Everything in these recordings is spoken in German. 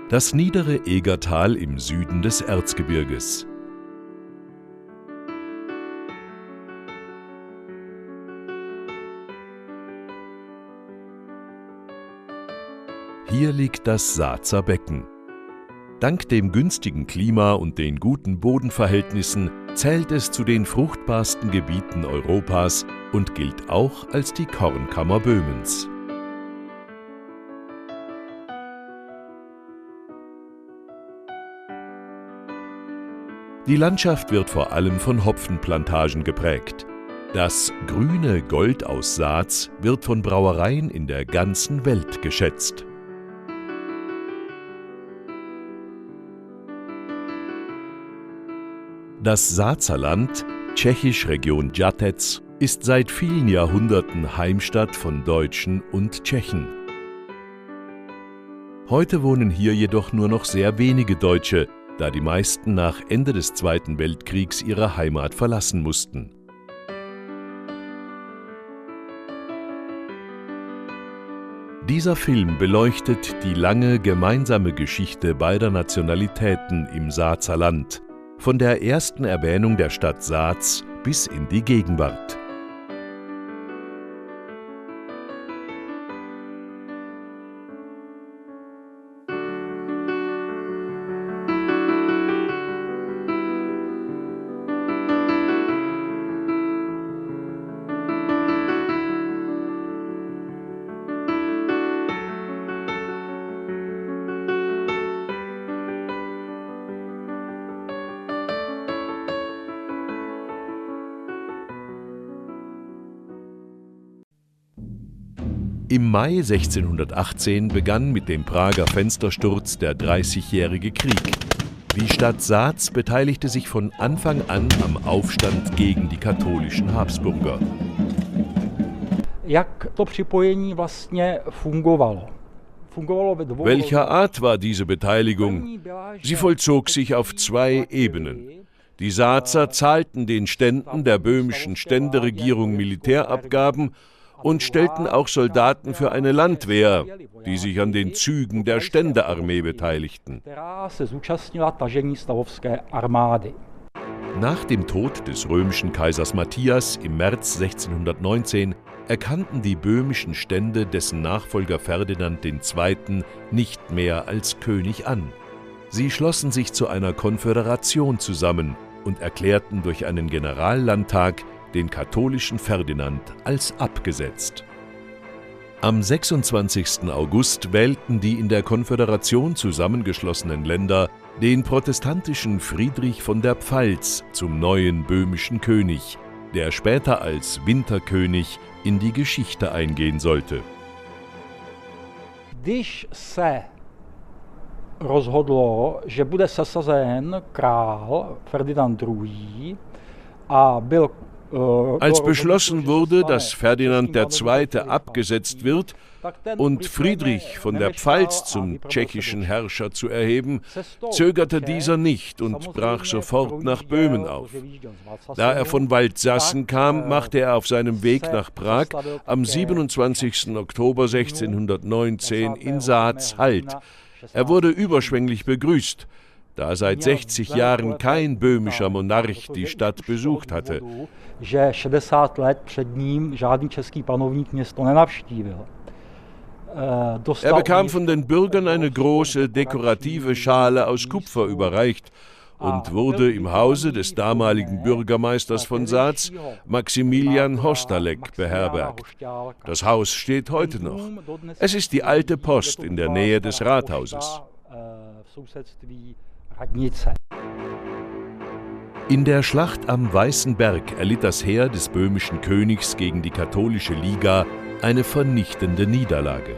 Das niedere Egertal im Süden des Erzgebirges. Hier liegt das Saazer Becken. Dank dem günstigen Klima und den guten Bodenverhältnissen zählt es zu den fruchtbarsten Gebieten Europas und gilt auch als die Kornkammer Böhmens. Die Landschaft wird vor allem von Hopfenplantagen geprägt. Das grüne Gold aus Saaz wird von Brauereien in der ganzen Welt geschätzt. Das Saazerland, tschechisch Region Žatec, ist seit vielen Jahrhunderten Heimstatt von Deutschen und Tschechen. Heute wohnen hier jedoch nur noch sehr wenige Deutsche, da die meisten nach Ende des Zweiten Weltkriegs ihre Heimat verlassen mussten. Dieser Film beleuchtet die lange gemeinsame Geschichte beider Nationalitäten im Saazerland, von der ersten Erwähnung der Stadt Saaz bis in die Gegenwart. Im Mai 1618 begann mit dem Prager Fenstersturz der Dreißigjährige Krieg. Die Stadt Saaz beteiligte sich von Anfang an am Aufstand gegen die katholischen Habsburger. Welcher Art war diese Beteiligung? Sie vollzog sich auf zwei Ebenen. Die Saazer zahlten den Ständen der böhmischen Ständeregierung Militärabgaben und stellten auch Soldaten für eine Landwehr, die sich an den Zügen der Ständearmee beteiligten. Nach dem Tod des römischen Kaisers Matthias im März 1619 erkannten die böhmischen Stände dessen Nachfolger Ferdinand II. Nicht mehr als König an. Sie schlossen sich zu einer Konföderation zusammen und erklärten durch einen Generallandtag den katholischen Ferdinand als abgesetzt. Am 26. August wählten die in der Konföderation zusammengeschlossenen Länder den protestantischen Friedrich von der Pfalz zum neuen böhmischen König, der später als Winterkönig in die Geschichte eingehen sollte. Když se rozhodlo, že bude sesazen král Ferdinand II. A byl Als beschlossen wurde, dass Ferdinand II. Abgesetzt wird und Friedrich von der Pfalz zum tschechischen Herrscher zu erheben, zögerte dieser nicht und brach sofort nach Böhmen auf. Da er von Waldsassen kam, machte er auf seinem Weg nach Prag am 27. Oktober 1619 in Saaz Halt. Er wurde überschwänglich begrüßt, da seit 60 Jahren kein böhmischer Monarch die Stadt besucht hatte. Er bekam von den Bürgern eine große dekorative Schale aus Kupfer überreicht und wurde im Hause des damaligen Bürgermeisters von Saaz, Maximilian Hostalek, beherbergt. Das Haus steht heute noch. Es ist die alte Post in der Nähe des Rathauses. In der Schlacht am Weißen Berg erlitt das Heer des böhmischen Königs gegen die katholische Liga eine vernichtende Niederlage.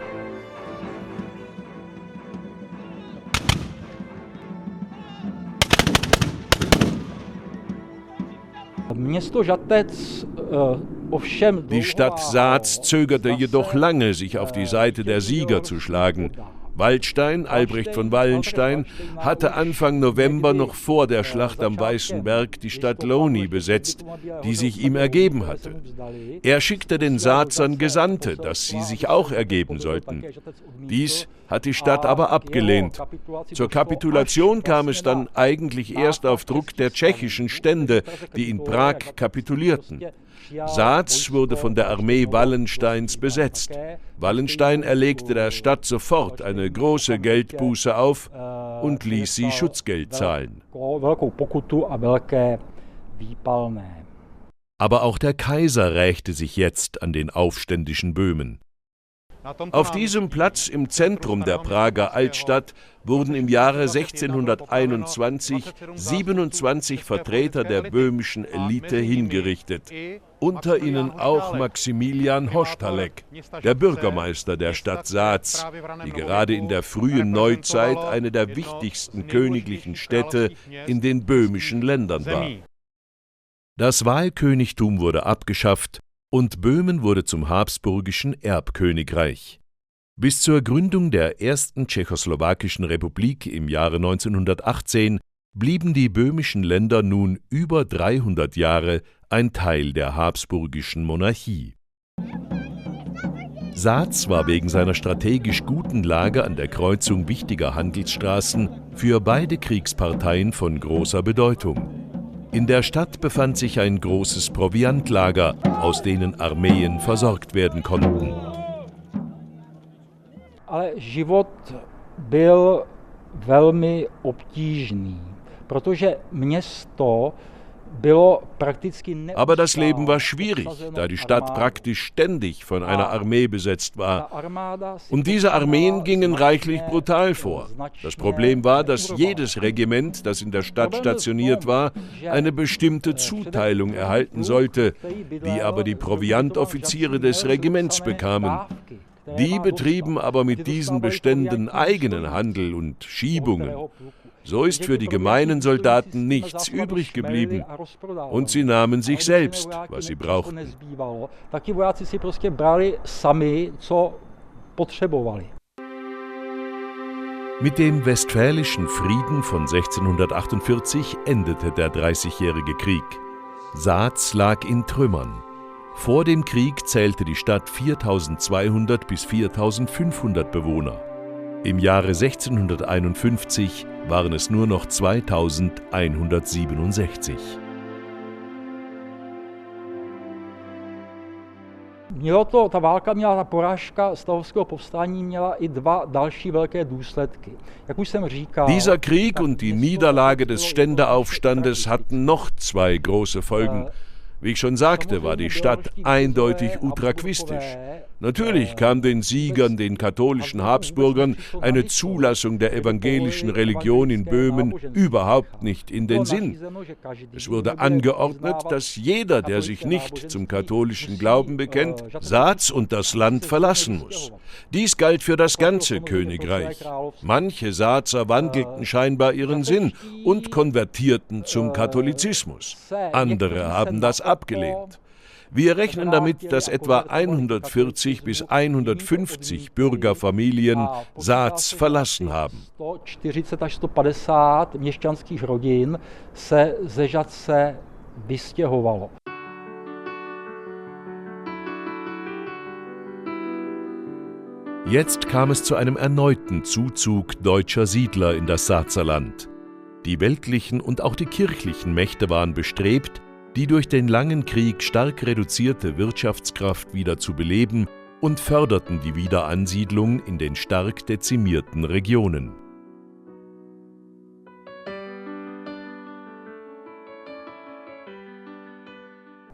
Die Stadt Saaz zögerte jedoch lange, sich auf die Seite der Sieger zu schlagen. Waldstein, Albrecht von Wallenstein, hatte Anfang November noch vor der Schlacht am Weißen Berg die Stadt Louny besetzt, die sich ihm ergeben hatte. Er schickte den Saazern Gesandte, dass sie sich auch ergeben sollten. Dies hat die Stadt aber abgelehnt. Zur Kapitulation kam es dann eigentlich erst auf Druck der tschechischen Stände, die in Prag kapitulierten. Sác wurde von der Armee Wallensteins besetzt. Wallenstein erlegte der Stadt sofort eine große Geldbuße auf und ließ sie Schutzgeld zahlen. Aber auch der Kaiser rächte sich jetzt an den aufständischen Böhmen. Auf diesem Platz im Zentrum der Prager Altstadt wurden im Jahre 1621 27 Vertreter der böhmischen Elite hingerichtet. Unter ihnen auch Maximilian Hoštalek, der Bürgermeister der Stadt Sác, die gerade in der frühen Neuzeit eine der wichtigsten königlichen Städte in den böhmischen Ländern war. Das Wahlkönigtum wurde abgeschafft und Böhmen wurde zum habsburgischen Erbkönigreich. Bis zur Gründung der ersten tschechoslowakischen Republik im Jahre 1918 blieben die böhmischen Länder nun über 300 Jahre ein Teil der habsburgischen Monarchie. Sác war wegen seiner strategisch guten Lage an der Kreuzung wichtiger Handelsstraßen für beide Kriegsparteien von großer Bedeutung. In der Stadt befand sich ein großes Proviantlager, aus denen Armeen versorgt werden konnten. Ale život byl velmi obtížný, protože město bylo prakticky neustál. Aber das Leben war schwierig, da die Stadt praktisch ständig von einer Armee besetzt war. Und diese Armeen gingen reichlich brutal vor. Das Problem war, dass jedes Regiment, das in der Stadt stationiert war, eine bestimmte Zuteilung erhalten sollte, die aber die Proviantoffiziere des Regiments bekamen. Die betrieben aber mit diesen Beständen eigenen Handel und Schiebungen. So ist für die gemeinen Soldaten nichts übrig geblieben und sie nahmen sich selbst, was sie brauchten. Mit dem Westfälischen Frieden von 1648 endete der Dreißigjährige Krieg. Sác lag in Trümmern. Vor dem Krieg zählte die Stadt 4.200 bis 4.500 Bewohner. Im Jahre 1651 waren es nur noch 2.167. Ta válka měla, ta porážka stavovského povstání měla i dva další velké důsledky. Jak už jsem říkal, dieser Krieg und die Niederlage des Ständeaufstandes hatten noch zwei große Folgen. Wie ich schon sagte, war die Stadt eindeutig utraquistisch. Natürlich kam den Siegern, den katholischen Habsburgern, eine Zulassung der evangelischen Religion in Böhmen überhaupt nicht in den Sinn. Es wurde angeordnet, dass jeder, der sich nicht zum katholischen Glauben bekennt, Sác und das Land verlassen muss. Dies galt für das ganze Königreich. Manche Saacer wandelten scheinbar ihren Sinn und konvertierten zum Katholizismus. Andere haben das abgelehnt. Wir rechnen damit, dass etwa 140 bis 150 Bürgerfamilien Sác verlassen haben. 140 až 150 měšťanských rodin se ze Žatce vystěhovalo. Jetzt kam es zu einem erneuten Zuzug deutscher Siedler in das Saacerland. Die weltlichen und auch die kirchlichen Mächte waren bestrebt, die durch den langen Krieg stark reduzierte Wirtschaftskraft wieder zu beleben und förderten die Wiederansiedlung in den stark dezimierten Regionen.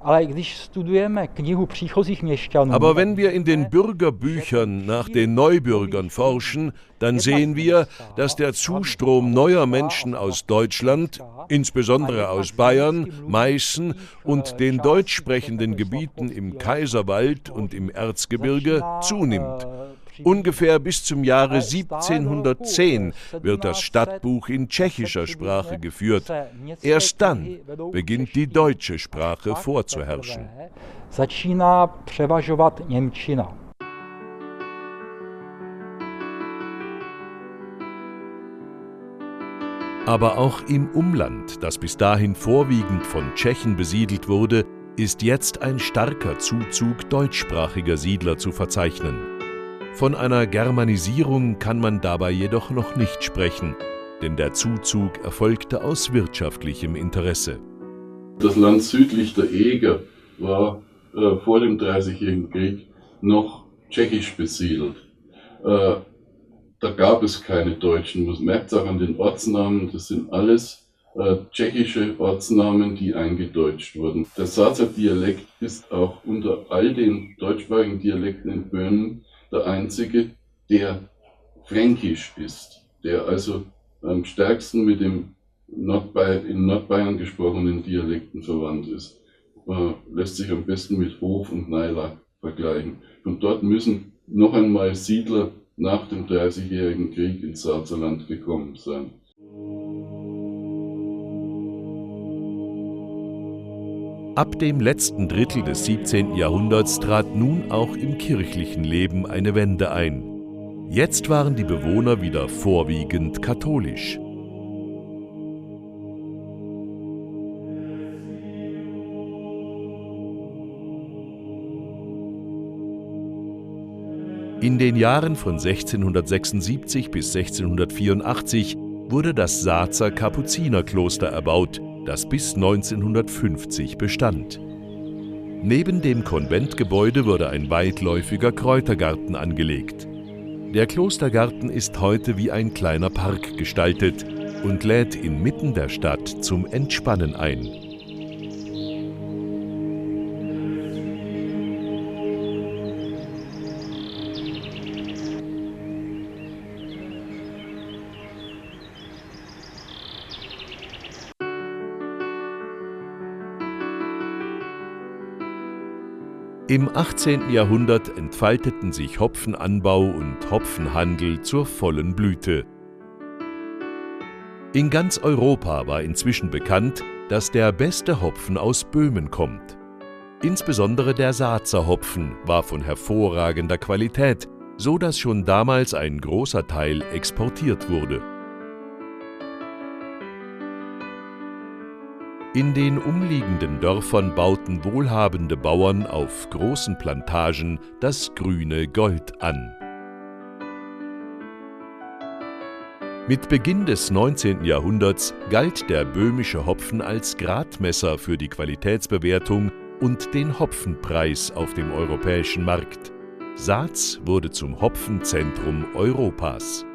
Aber wenn wir in den Bürgerbüchern nach den Neubürgern forschen, dann sehen wir, dass der Zustrom neuer Menschen aus Deutschland, insbesondere aus Bayern, Meißen und den deutsch sprechenden Gebieten im Kaiserwald und im Erzgebirge zunimmt. Ungefähr bis zum Jahre 1710 wird das Stadtbuch in tschechischer Sprache geführt. Erst dann beginnt die deutsche Sprache vorzuherrschen. Aber auch im Umland, das bis dahin vorwiegend von Tschechen besiedelt wurde, ist jetzt ein starker Zuzug deutschsprachiger Siedler zu verzeichnen. Von einer Germanisierung kann man dabei jedoch noch nicht sprechen, denn der Zuzug erfolgte aus wirtschaftlichem Interesse. Das Land südlich der Eger war vor dem Dreißigjährigen Krieg noch tschechisch besiedelt. Da gab es keine Deutschen. Man merkt es auch an den Ortsnamen, das sind alles tschechische Ortsnamen, die eingedeutscht wurden. Der Saazer Dialekt ist auch unter all den deutschsprachigen Dialekten in Böhmen der einzige, der fränkisch ist, der also am stärksten mit dem in Nordbayern gesprochenen Dialekten verwandt ist. Lässt sich am besten mit Hof und Naila vergleichen. Von dort müssen noch einmal Siedler nach dem Dreißigjährigen Krieg ins Saazerland gekommen sein. Ab dem letzten Drittel des 17. Jahrhunderts trat nun auch im kirchlichen Leben eine Wende ein. Jetzt waren die Bewohner wieder vorwiegend katholisch. In den Jahren von 1676 bis 1684 wurde das Saazer Kapuzinerkloster erbaut, das bis 1950 bestand. Neben dem Konventgebäude wurde ein weitläufiger Kräutergarten angelegt. Der Klostergarten ist heute wie ein kleiner Park gestaltet und lädt inmitten der Stadt zum Entspannen ein. Im 18. Jahrhundert entfalteten sich Hopfenanbau und Hopfenhandel zur vollen Blüte. In ganz Europa war inzwischen bekannt, dass der beste Hopfen aus Böhmen kommt. Insbesondere der Saazer Hopfen war von hervorragender Qualität, so dass schon damals ein großer Teil exportiert wurde. In den umliegenden Dörfern bauten wohlhabende Bauern auf großen Plantagen das grüne Gold an. Mit Beginn des 19. Jahrhunderts galt der böhmische Hopfen als Gradmesser für die Qualitätsbewertung und den Hopfenpreis auf dem europäischen Markt. Saaz wurde zum Hopfenzentrum Europas.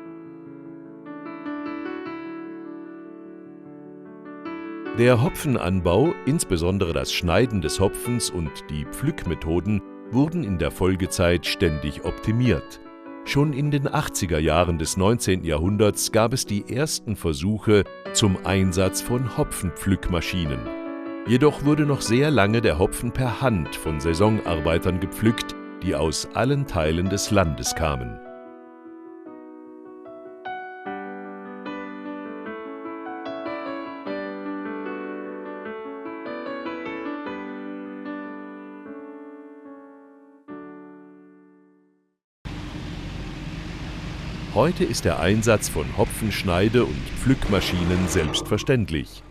Der Hopfenanbau, insbesondere das Schneiden des Hopfens und die Pflückmethoden, wurden in der Folgezeit ständig optimiert. Schon in den 80er Jahren des 19. Jahrhunderts gab es die ersten Versuche zum Einsatz von Hopfenpflückmaschinen. Jedoch wurde noch sehr lange der Hopfen per Hand von Saisonarbeitern gepflückt, die aus allen Teilen des Landes kamen. Heute ist der Einsatz von Hopfenschneide- und Pflückmaschinen selbstverständlich.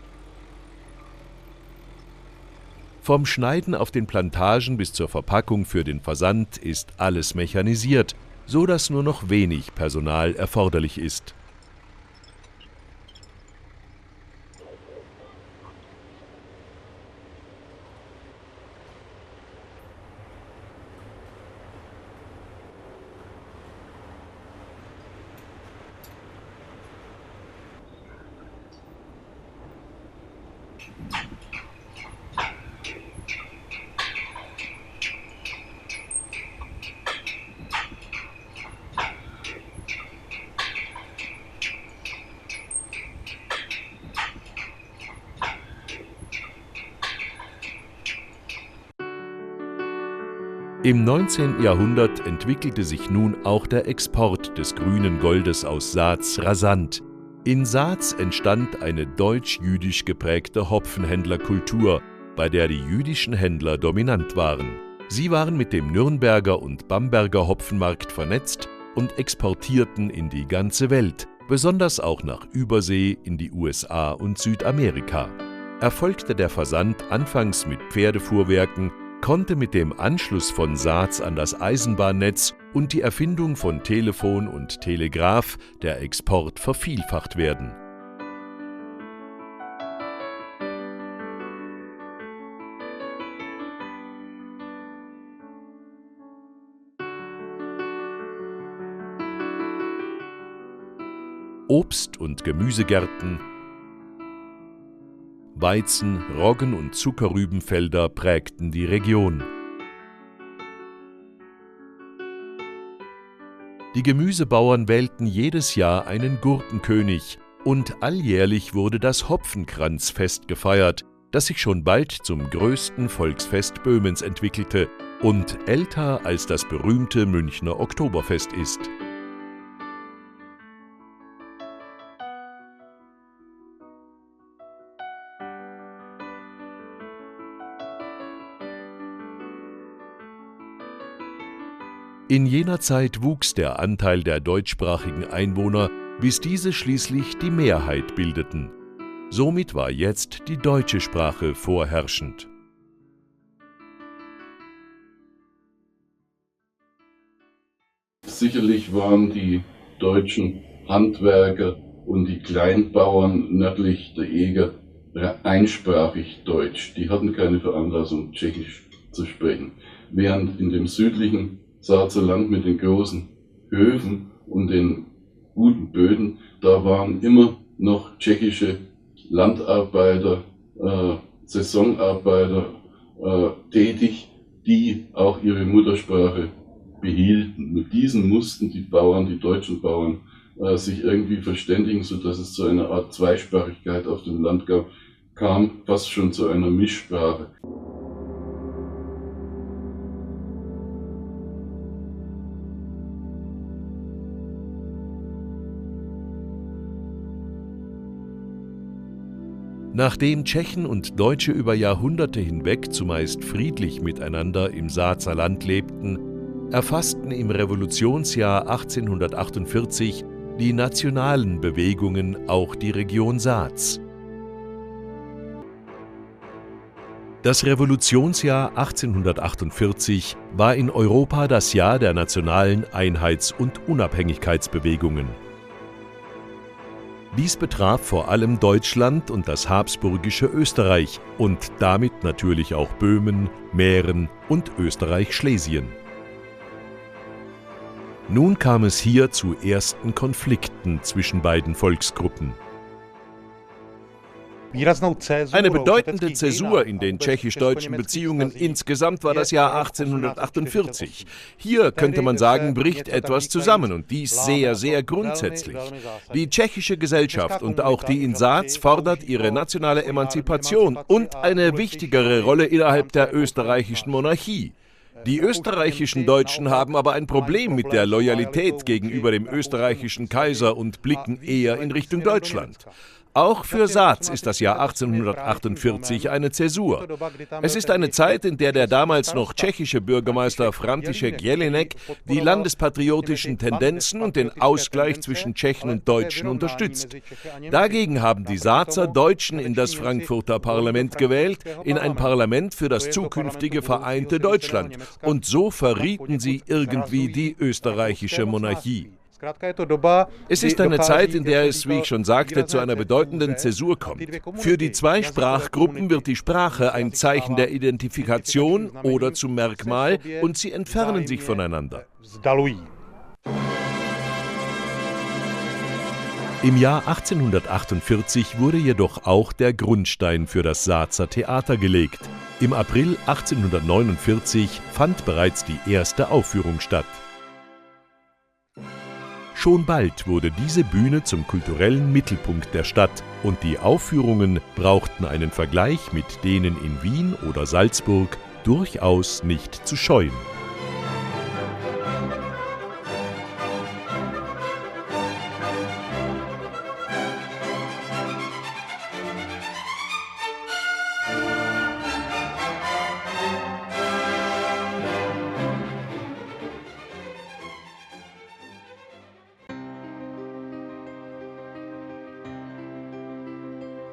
Vom Schneiden auf den Plantagen bis zur Verpackung für den Versand ist alles mechanisiert, so dass nur noch wenig Personal erforderlich ist. Im 19. Jahrhundert entwickelte sich nun auch der Export des grünen Goldes aus Saaz rasant. In Saaz entstand eine deutsch-jüdisch geprägte Hopfenhändlerkultur, bei der die jüdischen Händler dominant waren. Sie waren mit dem Nürnberger und Bamberger Hopfenmarkt vernetzt und exportierten in die ganze Welt, besonders auch nach Übersee in die USA und Südamerika. Erfolgte der Versand anfangs mit Pferdefuhrwerken, konnte mit dem Anschluss von Saads an das Eisenbahnnetz und die Erfindung von Telefon und Telegraph der Export vervielfacht werden. Obst- und Gemüsegärten, Weizen-, Roggen- und Zuckerrübenfelder prägten die Region. Die Gemüsebauern wählten jedes Jahr einen Gurkenkönig und alljährlich wurde das Hopfenkranzfest gefeiert, das sich schon bald zum größten Volksfest Böhmens entwickelte und älter als das berühmte Münchner Oktoberfest ist. In jener Zeit wuchs der Anteil der deutschsprachigen Einwohner, bis diese schließlich die Mehrheit bildeten. Somit war jetzt die deutsche Sprache vorherrschend. Sicherlich waren die deutschen Handwerker und die Kleinbauern nördlich der Eger einsprachig deutsch. Die hatten keine Veranlassung, Tschechisch zu sprechen. Während in dem südlichen Saazer Land mit den großen Höfen und den guten Böden, da waren immer noch tschechische Landarbeiter, Saisonarbeiter tätig, die auch ihre Muttersprache behielten. Mit diesen mussten die Bauern, die deutschen Bauern, sich irgendwie verständigen, sodass es zu einer Art Zweisprachigkeit auf dem Land kam, fast schon zu einer Mischsprache. Nachdem Tschechen und Deutsche über Jahrhunderte hinweg zumeist friedlich miteinander im Saazer Land lebten, erfassten im Revolutionsjahr 1848 die nationalen Bewegungen auch die Region Saaz. Das Revolutionsjahr 1848 war in Europa das Jahr der nationalen Einheits- und Unabhängigkeitsbewegungen. Dies betraf vor allem Deutschland und das habsburgische Österreich und damit natürlich auch Böhmen, Mähren und Österreich-Schlesien. Nun kam es hier zu ersten Konflikten zwischen beiden Volksgruppen. Eine bedeutende Zäsur in den tschechisch-deutschen Beziehungen insgesamt war das Jahr 1848. Hier könnte man sagen, bricht etwas zusammen und dies sehr, sehr grundsätzlich. Die tschechische Gesellschaft und auch die in Saaz fordert ihre nationale Emanzipation und eine wichtigere Rolle innerhalb der österreichischen Monarchie. Die österreichischen Deutschen haben aber ein Problem mit der Loyalität gegenüber dem österreichischen Kaiser und blicken eher in Richtung Deutschland. Auch für Saaz ist das Jahr 1848 eine Zäsur. Es ist eine Zeit, in der der damals noch tschechische Bürgermeister František Jelinek die landespatriotischen Tendenzen und den Ausgleich zwischen Tschechen und Deutschen unterstützt. Dagegen haben die Saazer Deutschen in das Frankfurter Parlament gewählt, in ein Parlament für das zukünftige vereinte Deutschland. Und so verrieten sie irgendwie die österreichische Monarchie. Es ist eine Zeit, in der es, wie ich schon sagte, zu einer bedeutenden Zäsur kommt. Für die zwei Sprachgruppen wird die Sprache ein Zeichen der Identifikation oder zum Merkmal und sie entfernen sich voneinander. Im Jahr 1848 wurde jedoch auch der Grundstein für das Saazer Theater gelegt. Im April 1849 fand bereits die erste Aufführung statt. Schon bald wurde diese Bühne zum kulturellen Mittelpunkt der Stadt und die Aufführungen brauchten einen Vergleich mit denen in Wien oder Salzburg durchaus nicht zu scheuen.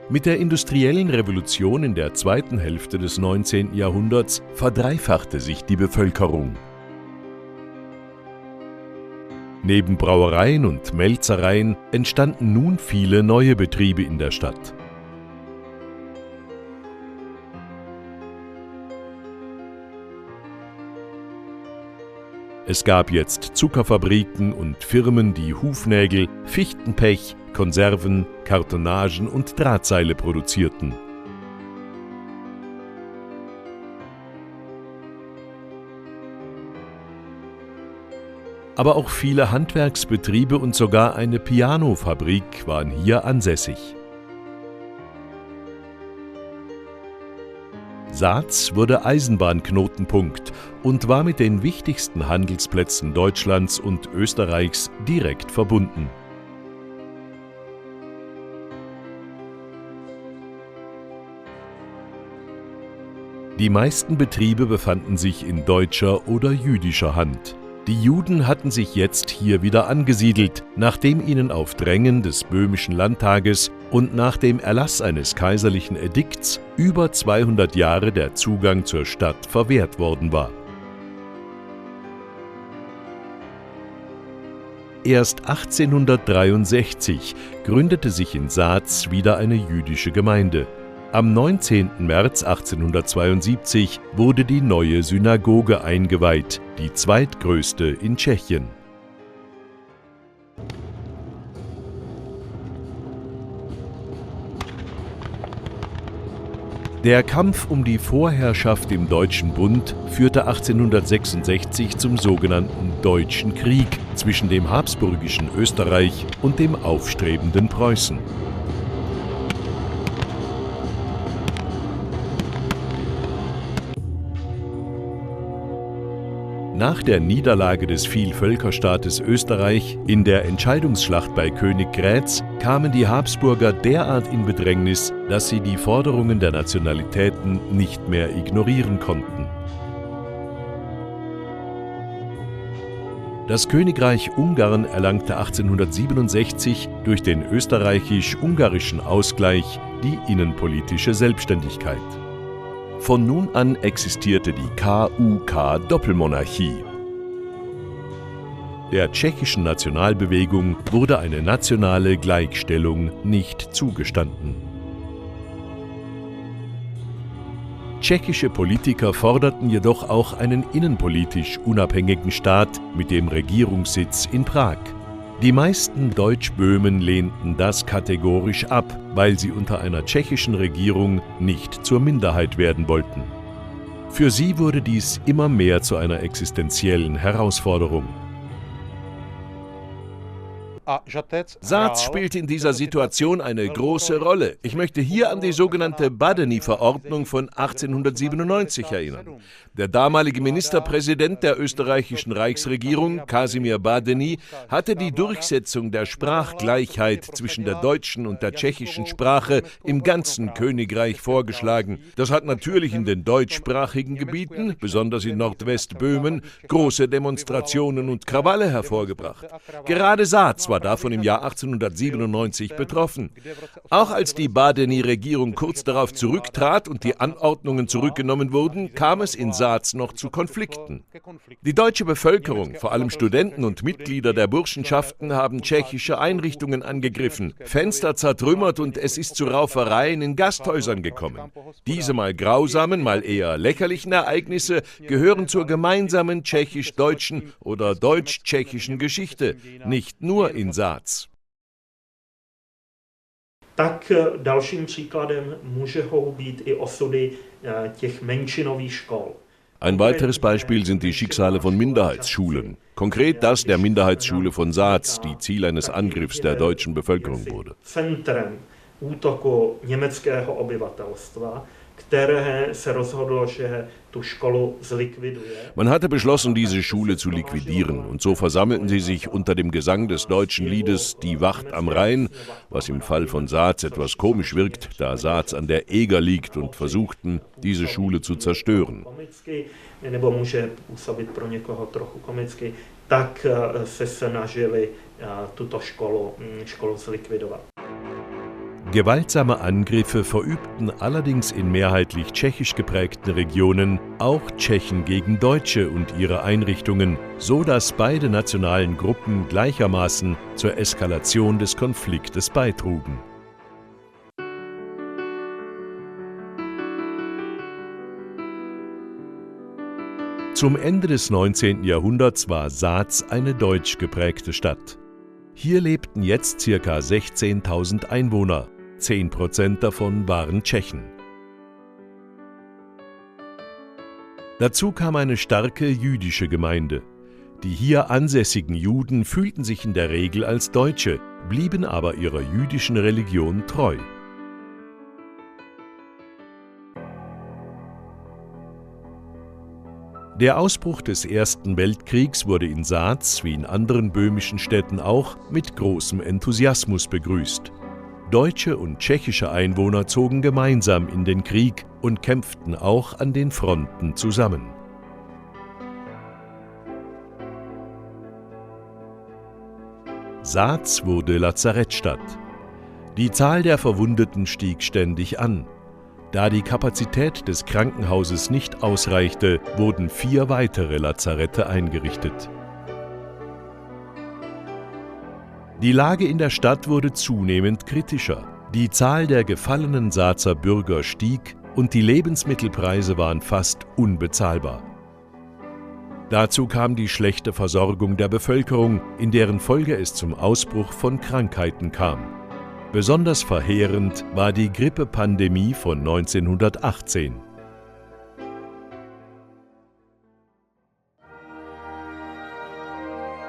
Mit der industriellen Revolution in der zweiten Hälfte des 19. Jahrhunderts verdreifachte sich die Bevölkerung. Neben Brauereien und Melzereien entstanden nun viele neue Betriebe in der Stadt. Es gab jetzt Zuckerfabriken und Firmen, die Hufnägel, Fichtenpech, Konserven, Kartonagen und Drahtseile produzierten. Aber auch viele Handwerksbetriebe und sogar eine Pianofabrik waren hier ansässig. Saaц wurde Eisenbahnknotenpunkt und war mit den wichtigsten Handelsplätzen Deutschlands und Österreichs direkt verbunden. Die meisten Betriebe befanden sich in deutscher oder jüdischer Hand. Die Juden hatten sich jetzt hier wieder angesiedelt, nachdem ihnen auf Drängen des böhmischen Landtages und nach dem Erlass eines kaiserlichen Edikts über 200 Jahre der Zugang zur Stadt verwehrt worden war. Erst 1863 gründete sich in Saaц wieder eine jüdische Gemeinde. Am 19. März 1872 wurde die neue Synagoge eingeweiht, die zweitgrößte in Tschechien. Der Kampf um die Vorherrschaft im Deutschen Bund führte 1866 zum sogenannten Deutschen Krieg zwischen dem habsburgischen Österreich und dem aufstrebenden Preußen. Nach der Niederlage des Vielvölkerstaates Österreich in der Entscheidungsschlacht bei Königgrätz kamen die Habsburger derart in Bedrängnis, dass sie die Forderungen der Nationalitäten nicht mehr ignorieren konnten. Das Königreich Ungarn erlangte 1867 durch den österreichisch-ungarischen Ausgleich die innenpolitische Selbstständigkeit. Von nun an existierte die KUK-Doppelmonarchie. Der tschechischen Nationalbewegung wurde eine nationale Gleichstellung nicht zugestanden. Tschechische Politiker forderten jedoch auch einen innenpolitisch unabhängigen Staat mit dem Regierungssitz in Prag. Die meisten Deutschböhmen lehnten das kategorisch ab, weil sie unter einer tschechischen Regierung nicht zur Minderheit werden wollten. Für sie wurde dies immer mehr zu einer existenziellen Herausforderung. Saac spielt in dieser Situation eine große Rolle. Ich möchte hier an die sogenannte Badeni-Verordnung von 1897 erinnern. Der damalige Ministerpräsident der österreichischen Reichsregierung, Kasimir Badeni, hatte die Durchsetzung der Sprachgleichheit zwischen der deutschen und der tschechischen Sprache im ganzen Königreich vorgeschlagen. Das hat natürlich in den deutschsprachigen Gebieten, besonders in Nordwestböhmen, große Demonstrationen und Krawalle hervorgebracht. Gerade Saac war davon im Jahr 1897 betroffen. Auch als die Badeni-Regierung kurz darauf zurücktrat und die Anordnungen zurückgenommen wurden, kam es in Saac noch zu Konflikten. Die deutsche Bevölkerung, vor allem Studenten und Mitglieder der Burschenschaften, haben tschechische Einrichtungen angegriffen, Fenster zertrümmert und es ist zu Raufereien in Gasthäusern gekommen. Diese mal grausamen, mal eher lächerlichen Ereignisse gehören zur gemeinsamen tschechisch-deutschen oder deutsch-tschechischen Geschichte, nicht nur in Saac. Tak dalším příkladem můžou být i osudy těch menšinových škol. Ein weiteres Beispiel sind die Schicksale von Minderheitsschulen. Konkret das der Minderheitsschule von Saac, die Ziel eines Angriffs der deutschen Bevölkerung wurde. Centrem útoku německého obyvatelstva, které se rozhodlo, že tu školu zlikviduje. Man hatte beschlossen, diese Schule zu liquidieren, und so versammelten sie sich unter dem Gesang des deutschen Liedes Die Wacht am Rhein, was im Fall von Saac etwas komisch wirkt, da Saac an der Eger liegt, und versuchten, diese Schule zu zerstören. Nebo může působit pro někoho trochu komicky, tak se snažili tuto školu zlikvidovat. Gewaltsame Angriffe verübten allerdings in mehrheitlich tschechisch geprägten Regionen auch Tschechen gegen Deutsche und ihre Einrichtungen, so dass beide nationalen Gruppen gleichermaßen zur Eskalation des Konfliktes beitrugen. Zum Ende des 19. Jahrhunderts war Saz eine deutsch geprägte Stadt. Hier lebten jetzt ca. 16.000 Einwohner, 10% davon waren Tschechen. Dazu kam eine starke jüdische Gemeinde. Die hier ansässigen Juden fühlten sich in der Regel als Deutsche, blieben aber ihrer jüdischen Religion treu. Der Ausbruch des Ersten Weltkriegs wurde in Saz, wie in anderen böhmischen Städten auch, mit großem Enthusiasmus begrüßt. Deutsche und tschechische Einwohner zogen gemeinsam in den Krieg und kämpften auch an den Fronten zusammen. Saz wurde Lazarettstadt. Die Zahl der Verwundeten stieg ständig an. Da die Kapazität des Krankenhauses nicht ausreichte, wurden 4 weitere Lazarette eingerichtet. Die Lage in der Stadt wurde zunehmend kritischer. Die Zahl der gefallenen Sazer Bürger stieg und die Lebensmittelpreise waren fast unbezahlbar. Dazu kam die schlechte Versorgung der Bevölkerung, in deren Folge es zum Ausbruch von Krankheiten kam. Besonders verheerend war die Grippepandemie von 1918.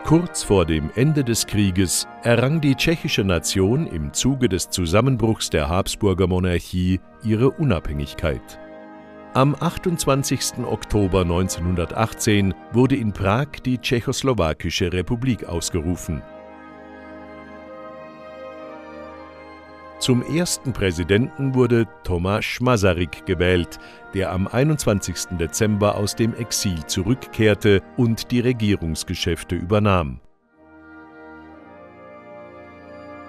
Kurz vor dem Ende des Krieges errang die tschechische Nation im Zuge des Zusammenbruchs der Habsburger Monarchie ihre Unabhängigkeit. Am 28. Oktober 1918 wurde in Prag die Tschechoslowakische Republik ausgerufen. Zum ersten Präsidenten wurde Tomáš Masaryk gewählt, der am 21. Dezember aus dem Exil zurückkehrte und die Regierungsgeschäfte übernahm.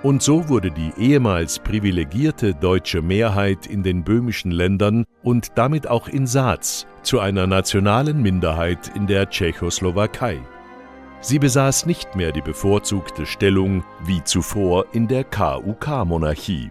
Und so wurde die ehemals privilegierte deutsche Mehrheit in den böhmischen Ländern und damit auch in Saz zu einer nationalen Minderheit in der Tschechoslowakei. Sie besaß nicht mehr die bevorzugte Stellung wie zuvor in der KUK-Monarchie.